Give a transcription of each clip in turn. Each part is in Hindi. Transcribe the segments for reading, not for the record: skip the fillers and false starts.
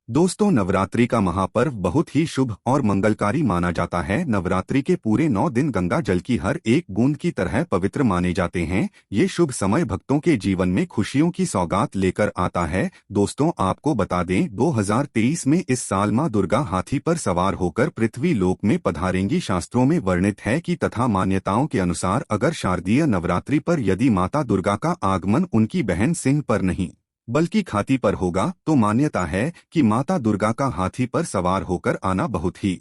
दोस्तों, नवरात्रि का महापर्व बहुत ही शुभ और मंगलकारी माना जाता है। नवरात्रि के पूरे 9 दिन गंगा जल की हर एक बूंद की तरह पवित्र माने जाते हैं। ये शुभ समय भक्तों के जीवन में खुशियों की सौगात लेकर आता है। दोस्तों, आपको बता दें, 2023 में इस साल मां दुर्गा हाथी पर सवार होकर पृथ्वी लोक में पधारेंगी। शास्त्रों में वर्णित है कि तथा मान्यताओं के अनुसार अगर शारदीय नवरात्रि पर यदि माता दुर्गा का आगमन उनकी बहन सिंह पर नहीं बल्कि हाथी पर होगा, तो मान्यता है कि माता दुर्गा का हाथी पर सवार होकर आना बहुत ही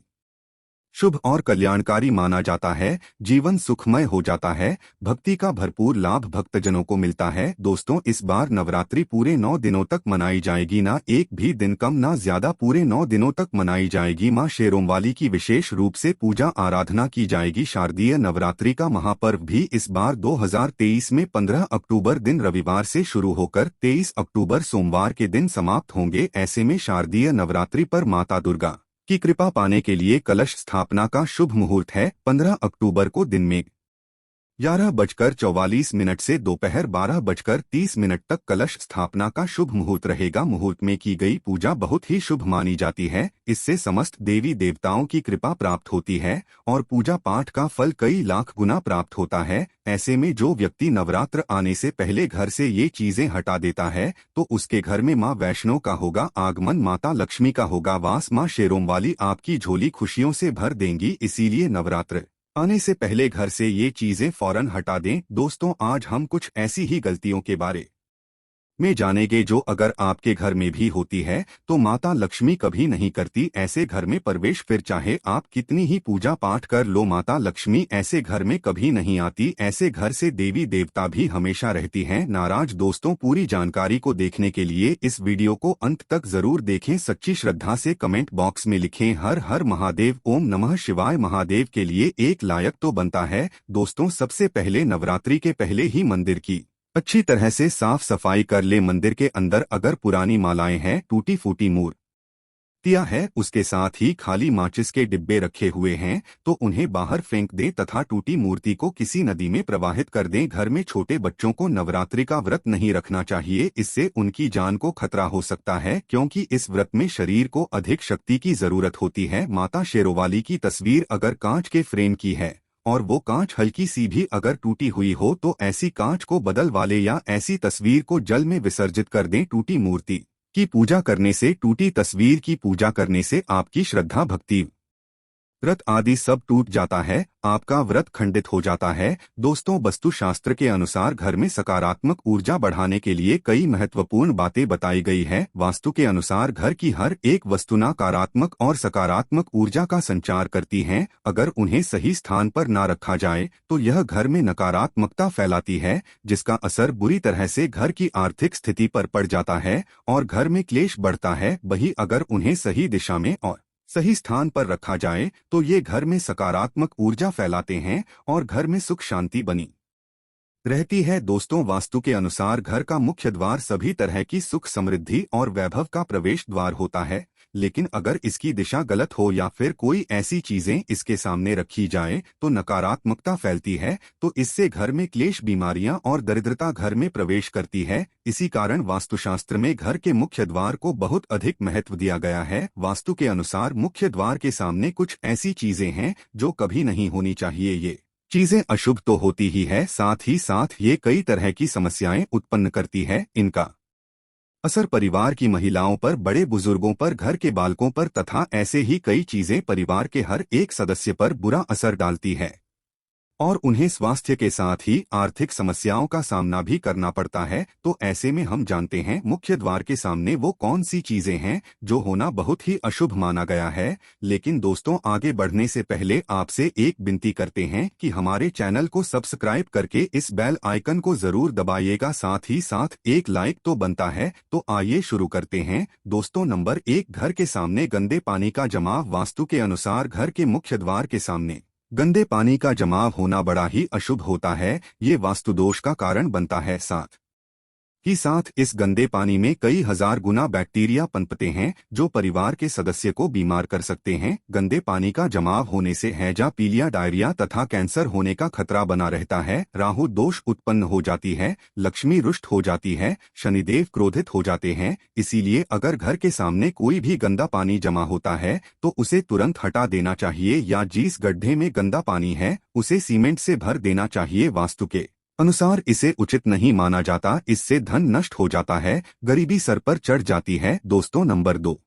शुभ और कल्याणकारी माना जाता है। जीवन सुखमय हो जाता है। भक्ति का भरपूर लाभ भक्तजनों को मिलता है। दोस्तों, इस बार नवरात्रि पूरे 9 दिनों तक मनाई जाएगी। ना एक भी दिन कम ना ज्यादा, पूरे 9 दिनों तक मनाई जाएगी। मां शेरोंवाली की विशेष रूप से पूजा आराधना की जाएगी। शारदीय नवरात्रि का महापर्व भी इस बार 2023 में 15 अक्टूबर दिन रविवार से शुरू होकर 23 अक्टूबर सोमवार के दिन समाप्त होंगे। ऐसे में शारदीय नवरात्रि पर माता दुर्गा की कृपा पाने के लिए कलश स्थापना का शुभ मुहूर्त है 15 अक्टूबर को दिन में 11:44 से दोपहर 12:30 तक कलश स्थापना का शुभ मुहूर्त रहेगा। मुहूर्त में की गई पूजा बहुत ही शुभ मानी जाती है। इससे समस्त देवी देवताओं की कृपा प्राप्त होती है और पूजा पाठ का फल कई लाख गुना प्राप्त होता है। ऐसे में जो व्यक्ति नवरात्र आने से पहले घर से ये चीजें हटा देता है, तो उसके घर में मां वैष्णो का होगा आगमन, माता लक्ष्मी का होगा वास। मां शेरोंवाली आपकी झोली खुशियों से भर देंगी। इसीलिए नवरात्र आने से पहले घर से ये चीजें फौरन हटा दें। दोस्तों, आज हम कुछ ऐसी ही गलतियों के बारे में जानेंगे जो अगर आपके घर में भी होती है तो माता लक्ष्मी कभी नहीं करती ऐसे घर में प्रवेश। फिर चाहे आप कितनी ही पूजा पाठ कर लो, माता लक्ष्मी ऐसे घर में कभी नहीं आती। ऐसे घर से देवी देवता भी हमेशा रहती हैं नाराज। दोस्तों, पूरी जानकारी को देखने के लिए इस वीडियो को अंत तक जरूर देखें। सच्ची श्रद्धा से कमेंट बॉक्स में लिखें हर हर महादेव, ओम नमः शिवाय। महादेव के लिए एक लायक तो बनता है। दोस्तों, सबसे पहले नवरात्रि के पहले ही मंदिर की अच्छी तरह से साफ सफाई कर ले। मंदिर के अंदर अगर पुरानी मालाएं हैं, टूटी फूटी मूर्तियां है, उसके साथ ही खाली माचिस के डिब्बे रखे हुए हैं, तो उन्हें बाहर फेंक दें तथा टूटी मूर्ति को किसी नदी में प्रवाहित कर दें। घर में छोटे बच्चों को नवरात्रि का व्रत नहीं रखना चाहिए। इससे उनकी जान को खतरा हो सकता है, क्योंकि इस व्रत में शरीर को अधिक शक्ति की जरूरत होती है। माता शेरोवाली की तस्वीर अगर कांच के फ्रेम की है और वो कांच हल्की सी भी अगर टूटी हुई हो, तो ऐसी कांच को बदल वाले या ऐसी तस्वीर को जल में विसर्जित कर दें। टूटी मूर्ति की पूजा करने से, टूटी तस्वीर की पूजा करने से आपकी श्रद्धा भक्ति व्रत आदि सब टूट जाता है, आपका व्रत खंडित हो जाता है। दोस्तों, वास्तु शास्त्र के अनुसार घर में सकारात्मक ऊर्जा बढ़ाने के लिए कई महत्वपूर्ण बातें बताई गई है। वास्तु के अनुसार घर की हर एक वस्तु नकारात्मक और सकारात्मक ऊर्जा का संचार करती है। अगर उन्हें सही स्थान पर न रखा जाए तो यह घर में नकारात्मकता फैलाती है, जिसका असर बुरी तरह से घर की आर्थिक स्थिति पर पड़ जाता है और घर में क्लेश बढ़ता है। वहीं अगर उन्हें सही दिशा में और सही स्थान पर रखा जाए तो ये घर में सकारात्मक ऊर्जा फैलाते हैं और घर में सुख शांति बनी रहती है। दोस्तों, वास्तु के अनुसार घर का मुख्य द्वार सभी तरह की सुख समृद्धि और वैभव का प्रवेश द्वार होता है, लेकिन अगर इसकी दिशा गलत हो या फिर कोई ऐसी चीजें इसके सामने रखी जाए तो नकारात्मकता फैलती है, तो इससे घर में क्लेश, बीमारियां और दरिद्रता घर में प्रवेश करती है। इसी कारण वास्तुशास्त्र में घर के मुख्य द्वार को बहुत अधिक महत्व दिया गया है। वास्तु के अनुसार मुख्य द्वार के सामने कुछ ऐसी चीजें हैं जो कभी नहीं होनी चाहिए। ये चीजें अशुभ तो होती ही है, साथ ही साथ ये कई तरह की समस्याएं उत्पन्न करती है। इनका असर परिवार की महिलाओं पर, बड़े बुजुर्गों पर, घर के बालकों पर तथा ऐसे ही कई चीजें परिवार के हर एक सदस्य पर बुरा असर डालती है और उन्हें स्वास्थ्य के साथ ही आर्थिक समस्याओं का सामना भी करना पड़ता है। तो ऐसे में हम जानते हैं मुख्य द्वार के सामने वो कौन सी चीजें हैं जो होना बहुत ही अशुभ माना गया है। लेकिन दोस्तों, आगे बढ़ने से पहले आपसे एक विनती करते हैं कि हमारे चैनल को सब्सक्राइब करके इस बेल आइकन को जरूर दबाइएगा, साथ ही साथ एक लाइक तो बनता है। तो आइए शुरू करते हैं। दोस्तों, नंबर 1, घर के सामने गंदे पानी का जमाव। वास्तु के अनुसार घर के मुख्य द्वार के सामने गंदे पानी का जमाव होना बड़ा ही अशुभ होता है। ये वास्तुदोष का कारण बनता है। साथ ही साथ इस गंदे पानी में कई हजार गुना बैक्टीरिया पनपते हैं जो परिवार के सदस्य को बीमार कर सकते हैं। गंदे पानी का जमाव होने से हैजा, पीलिया, डायरिया तथा कैंसर होने का खतरा बना रहता है। राहु दोष उत्पन्न हो जाती है, लक्ष्मी रुष्ट हो जाती है, शनिदेव क्रोधित हो जाते हैं। इसीलिए अगर घर के सामने कोई भी गंदा पानी जमा होता है तो उसे तुरंत हटा देना चाहिए, या जिस गड्ढे में गंदा पानी है उसे सीमेंट से भर देना चाहिए। वास्तु के अनुसार इसे उचित नहीं माना जाता, इससे धन नष्ट हो जाता है, गरीबी सर पर चढ़ जाती है। दोस्तों, नंबर 2,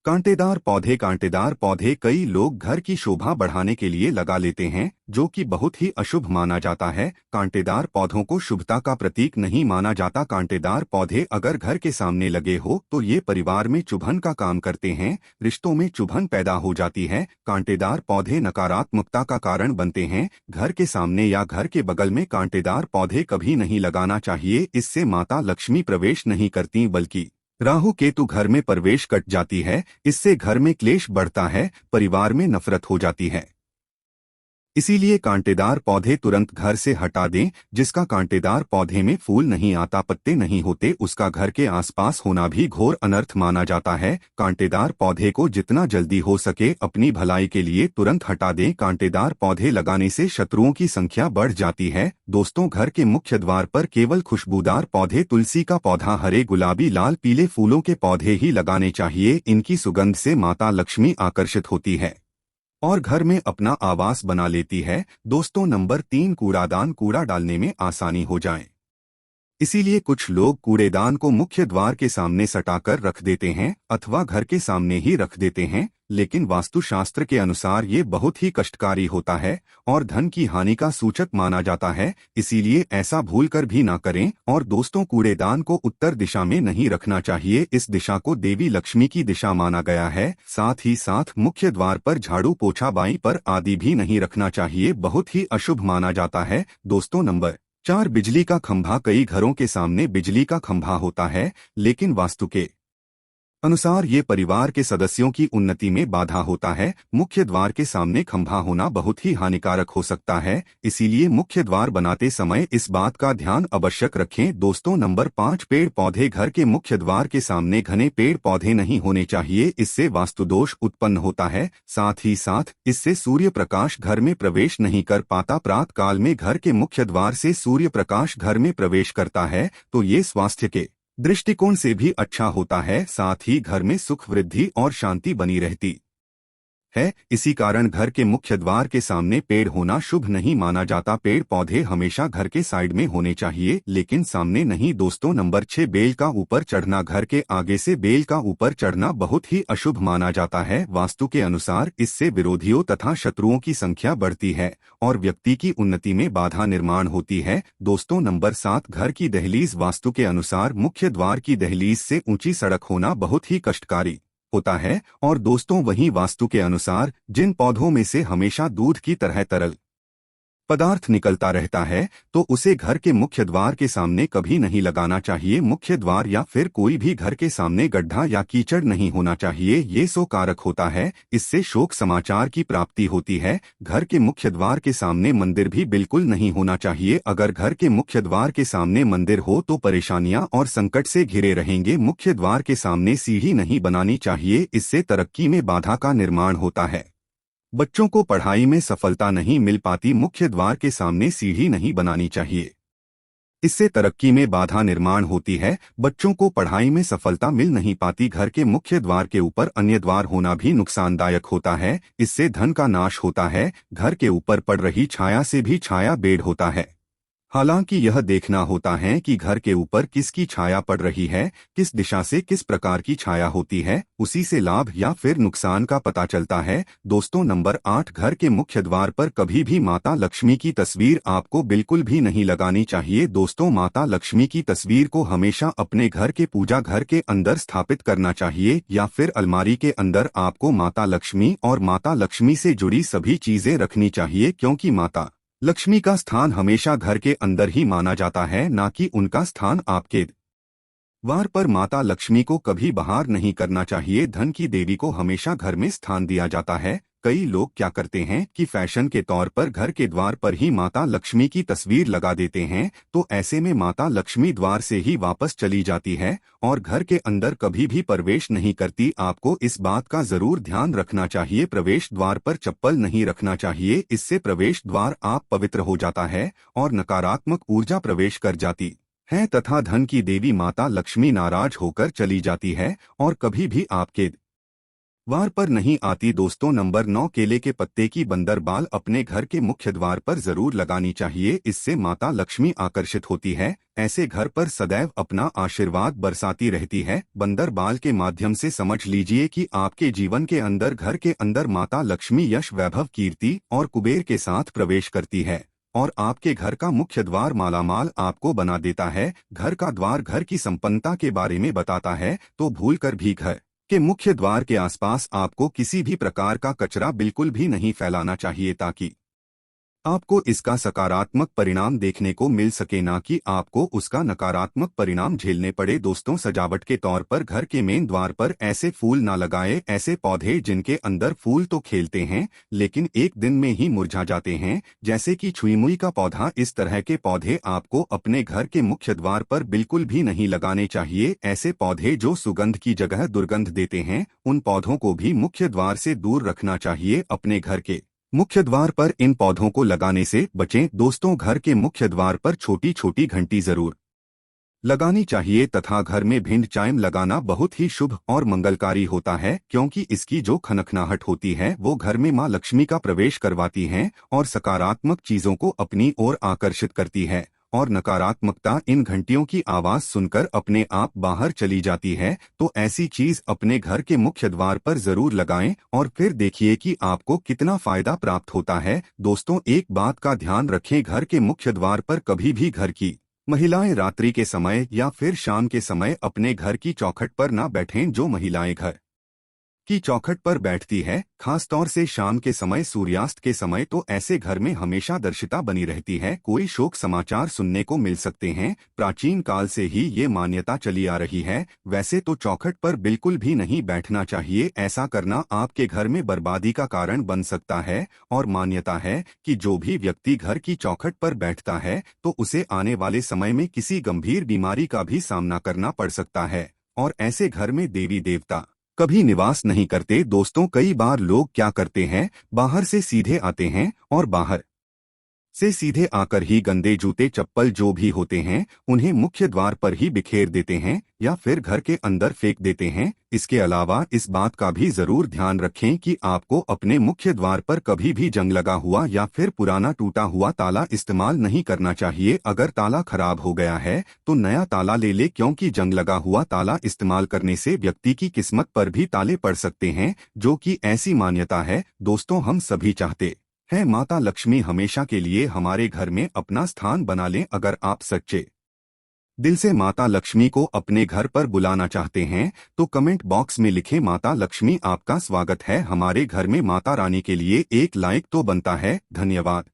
कांटेदार पौधे। कांटेदार पौधे कई लोग घर की शोभा बढ़ाने के लिए लगा लेते हैं, जो कि बहुत ही अशुभ माना जाता है। कांटेदार पौधों को शुभता का प्रतीक नहीं माना जाता। कांटेदार पौधे अगर घर के सामने लगे हो तो ये परिवार में चुभन का काम करते हैं, रिश्तों में चुभन पैदा हो जाती है। कांटेदार पौधे नकारात्मकता का कारण बनते हैं। घर के सामने या घर के बगल में कांटेदार पौधे कभी नहीं लगाना चाहिए, इससे माता लक्ष्मी प्रवेश नहीं करती बल्कि राहु केतु घर में प्रवेश कर जाती है। इससे घर में क्लेश बढ़ता है, परिवार में नफरत हो जाती है। इसीलिए कांटेदार पौधे तुरंत घर से हटा दें। जिसका कांटेदार पौधे में फूल नहीं आता, पत्ते नहीं होते, उसका घर के आसपास होना भी घोर अनर्थ माना जाता है। कांटेदार पौधे को जितना जल्दी हो सके अपनी भलाई के लिए तुरंत हटा दें। कांटेदार पौधे लगाने से शत्रुओं की संख्या बढ़ जाती है। दोस्तों, घर के मुख्य द्वार पर केवल खुशबूदार पौधे, तुलसी का पौधा, हरे, गुलाबी, लाल, पीले फूलों के पौधे ही लगाने चाहिए। इनकी सुगंध से माता लक्ष्मी आकर्षित होती है और घर में अपना आवास बना लेती है। दोस्तों, नंबर 3, कूड़ादान। कूड़ा डालने में आसानी हो जाए, इसीलिए कुछ लोग कूड़ेदान को मुख्य द्वार के सामने सटाकर रख देते हैं अथवा घर के सामने ही रख देते हैं, लेकिन वास्तुशास्त्र के अनुसार ये बहुत ही कष्टकारी होता है और धन की हानि का सूचक माना जाता है। इसीलिए ऐसा भूलकर भी ना करें। और दोस्तों, कूड़ेदान को उत्तर दिशा में नहीं रखना चाहिए, इस दिशा को देवी लक्ष्मी की दिशा माना गया है। साथ ही साथ मुख्य द्वार पर झाड़ू, पोछा, बाईं पर आदि भी नहीं रखना चाहिए, बहुत ही अशुभ माना जाता है। दोस्तों, नंबर 4, बिजली का खंभा। कई घरों के सामने बिजली का खंभा होता है, लेकिन वास्तु के अनुसार ये परिवार के सदस्यों की उन्नति में बाधा होता है। मुख्य द्वार के सामने खंभा होना बहुत ही हानिकारक हो सकता है, इसीलिए मुख्य द्वार बनाते समय इस बात का ध्यान अवश्यक रखें। दोस्तों, नंबर 5, पेड़ पौधे। घर के मुख्य द्वार के सामने घने पेड़ पौधे नहीं होने चाहिए, इससे वास्तु दोष उत्पन्न होता है। साथ ही साथ इससे सूर्य प्रकाश घर में प्रवेश नहीं कर पाता। प्रातः काल में घर के मुख्य द्वार से सूर्य प्रकाश घर में प्रवेश करता है तो ये स्वास्थ्य के दृष्टिकोण से भी अच्छा होता है, साथ ही घर में सुख, वृद्धि और शांति बनी रहती है। इसी कारण घर के मुख्य द्वार के सामने पेड़ होना शुभ नहीं माना जाता। पेड़ पौधे हमेशा घर के साइड में होने चाहिए, लेकिन सामने नहीं। दोस्तों, नंबर 6, बेल का ऊपर चढ़ना। घर के आगे से बेल का ऊपर चढ़ना बहुत ही अशुभ माना जाता है। वास्तु के अनुसार इससे विरोधियों तथा शत्रुओं की संख्या बढ़ती है और व्यक्ति की उन्नति में बाधा निर्माण होती है। दोस्तों, नंबर 7, घर की दहलीज। वास्तु के अनुसार मुख्य द्वार की दहलीज से ऊंची सड़क होना बहुत ही कष्टकारी होता है। और दोस्तों, वहीं वास्तु के अनुसार जिन पौधों में से हमेशा दूध की तरह तरल पदार्थ निकलता रहता है तो उसे घर के मुख्य द्वार के सामने कभी नहीं लगाना चाहिए। मुख्य द्वार या फिर कोई भी घर के सामने गड्ढा या कीचड़ नहीं होना चाहिए, ये सो कारक होता है, इससे शोक समाचार की प्राप्ति होती है। घर के मुख्य द्वार के सामने मंदिर भी बिल्कुल नहीं होना चाहिए। अगर घर के मुख्य द्वार के सामने मंदिर हो तो परेशानियां और संकट से घिरे रहेंगे। मुख्य द्वार के सामने सीढ़ी नहीं बनानी चाहिए, इससे तरक्की में बाधा का निर्माण होता है। बच्चों को पढ़ाई में सफलता नहीं मिल पाती, मुख्य द्वार के सामने सीढ़ी नहीं बनानी चाहिए, इससे तरक्की में बाधा निर्माण होती है। बच्चों को पढ़ाई में सफलता मिल नहीं पाती। घर के मुख्य द्वार के ऊपर अन्य द्वार होना भी नुकसानदायक होता है, इससे धन का नाश होता है। घर के ऊपर पड़ रही छाया से भी छाया बेड़ होता है। हालांकि यह देखना होता है कि घर के ऊपर किसकी छाया पड़ रही है, किस दिशा से किस प्रकार की छाया होती है, उसी से लाभ या फिर नुकसान का पता चलता है। दोस्तों, नंबर 8, घर के मुख्य द्वार पर कभी भी माता लक्ष्मी की तस्वीर आपको बिल्कुल भी नहीं लगानी चाहिए। दोस्तों, माता लक्ष्मी की तस्वीर को हमेशा अपने घर के पूजा घर के अंदर स्थापित करना चाहिए या फिर अलमारी के अंदर आपको माता लक्ष्मी और माता लक्ष्मी से जुड़ी सभी चीजें रखनी चाहिए, क्योंकि माता लक्ष्मी का स्थान हमेशा घर के अंदर ही माना जाता है, ना कि उनका स्थान आपके द्वार पर। माता लक्ष्मी को कभी बाहर नहीं करना चाहिए। धन की देवी को हमेशा घर में स्थान दिया जाता है। कई लोग क्या करते हैं कि फैशन के तौर पर घर के द्वार पर ही माता लक्ष्मी की तस्वीर लगा देते हैं, तो ऐसे में माता लक्ष्मी द्वार से ही वापस चली जाती है और घर के अंदर कभी भी प्रवेश नहीं करती। आपको इस बात का जरूर ध्यान रखना चाहिए, प्रवेश द्वार पर चप्पल नहीं रखना चाहिए, इससे प्रवेश द्वार आप पवित्र हो जाता है और नकारात्मक ऊर्जा प्रवेश कर जाती है तथा धन की देवी माता लक्ष्मी नाराज होकर चली जाती है और कभी भी आपके द्वार पर नहीं आती। दोस्तों, नंबर 9, केले के पत्ते की बंदर बाल अपने घर के मुख्य द्वार पर जरूर लगानी चाहिए, इससे माता लक्ष्मी आकर्षित होती है। ऐसे घर पर सदैव अपना आशीर्वाद बरसाती रहती है। बंदर बाल के माध्यम से समझ लीजिए कि आपके जीवन के अंदर, घर के अंदर माता लक्ष्मी यश, वैभव, कीर्ति और कुबेर के साथ प्रवेश करती है और आपके घर का मुख्य द्वार मालामाल आपको बना देता है। घर का द्वार घर की संपन्नता के बारे में बताता है, तो भूलकर भी घर के मुख्य द्वार के आसपास आपको किसी भी प्रकार का कचरा बिल्कुल भी नहीं फैलाना चाहिए, ताकि आपको इसका सकारात्मक परिणाम देखने को मिल सके, ना कि आपको उसका नकारात्मक परिणाम झेलने पड़े। दोस्तों, सजावट के तौर पर घर के मेन द्वार पर ऐसे फूल ना लगाए, ऐसे पौधे जिनके अंदर फूल तो खिलते हैं लेकिन एक दिन में ही मुरझा जाते हैं, जैसे कि छुईमुई का पौधा। इस तरह के पौधे आपको अपने घर के मुख्य द्वार पर बिल्कुल भी नहीं लगाने चाहिए। ऐसे पौधे जो सुगंध की जगह दुर्गंध देते हैं, उन पौधों को भी मुख्य द्वार से दूर रखना चाहिए। अपने घर के मुख्य द्वार पर इन पौधों को लगाने से बचें। दोस्तों, घर के मुख्य द्वार पर छोटी छोटी घंटी जरूर लगानी चाहिए तथा घर में भिंड चाइम लगाना बहुत ही शुभ और मंगलकारी होता है, क्योंकि इसकी जो खनखनाहट होती है वो घर में मां लक्ष्मी का प्रवेश करवाती है और सकारात्मक चीजों को अपनी ओर आकर्षित करती है और नकारात्मकता इन घंटियों की आवाज सुनकर अपने आप बाहर चली जाती है। तो ऐसी चीज अपने घर के मुख्य द्वार पर जरूर लगाएं और फिर देखिए कि आपको कितना फायदा प्राप्त होता है। दोस्तों, एक बात का ध्यान रखें, घर के मुख्य द्वार पर कभी भी घर की महिलाएं रात्रि के समय या फिर शाम के समय अपने घर की चौखट पर ना बैठें। जो महिलाएं घर की चौखट पर बैठती है, खास तौर से शाम के समय, सूर्यास्त के समय, तो ऐसे घर में हमेशा दर्शिता बनी रहती है, कोई शोक समाचार सुनने को मिल सकते हैं। प्राचीन काल से ही ये मान्यता चली आ रही है। वैसे तो चौखट पर बिल्कुल भी नहीं बैठना चाहिए, ऐसा करना आपके घर में बर्बादी का कारण बन सकता है और मान्यता है कि जो भी व्यक्ति घर की चौखट पर बैठता है तो उसे आने वाले समय में किसी गंभीर बीमारी का भी सामना करना पड़ सकता है और ऐसे घर में देवी देवता कभी निवास नहीं करते। दोस्तों, कई बार लोग क्या करते हैं, बाहर से सीधे आते हैं और बाहर से सीधे आकर ही गंदे जूते चप्पल जो भी होते हैं उन्हें मुख्य द्वार पर ही बिखेर देते हैं या फिर घर के अंदर फेंक देते हैं। इसके अलावा इस बात का भी जरूर ध्यान रखें कि आपको अपने मुख्य द्वार पर कभी भी जंग लगा हुआ या फिर पुराना टूटा हुआ ताला इस्तेमाल नहीं करना चाहिए। अगर ताला खराब हो गया है तो नया ताला ले ले, क्योंकि जंग लगा हुआ ताला इस्तेमाल करने से व्यक्ति की किस्मत पर भी ताले पड़ सकते हैं, जो कि ऐसी मान्यता है। दोस्तों, हम सभी चाहते हैं माता लक्ष्मी हमेशा के लिए हमारे घर में अपना स्थान बना लें। अगर आप सच्चे दिल से माता लक्ष्मी को अपने घर पर बुलाना चाहते हैं तो कमेंट बॉक्स में लिखें, माता लक्ष्मी आपका स्वागत है हमारे घर में। माता रानी के लिए एक लाइक तो बनता है। धन्यवाद।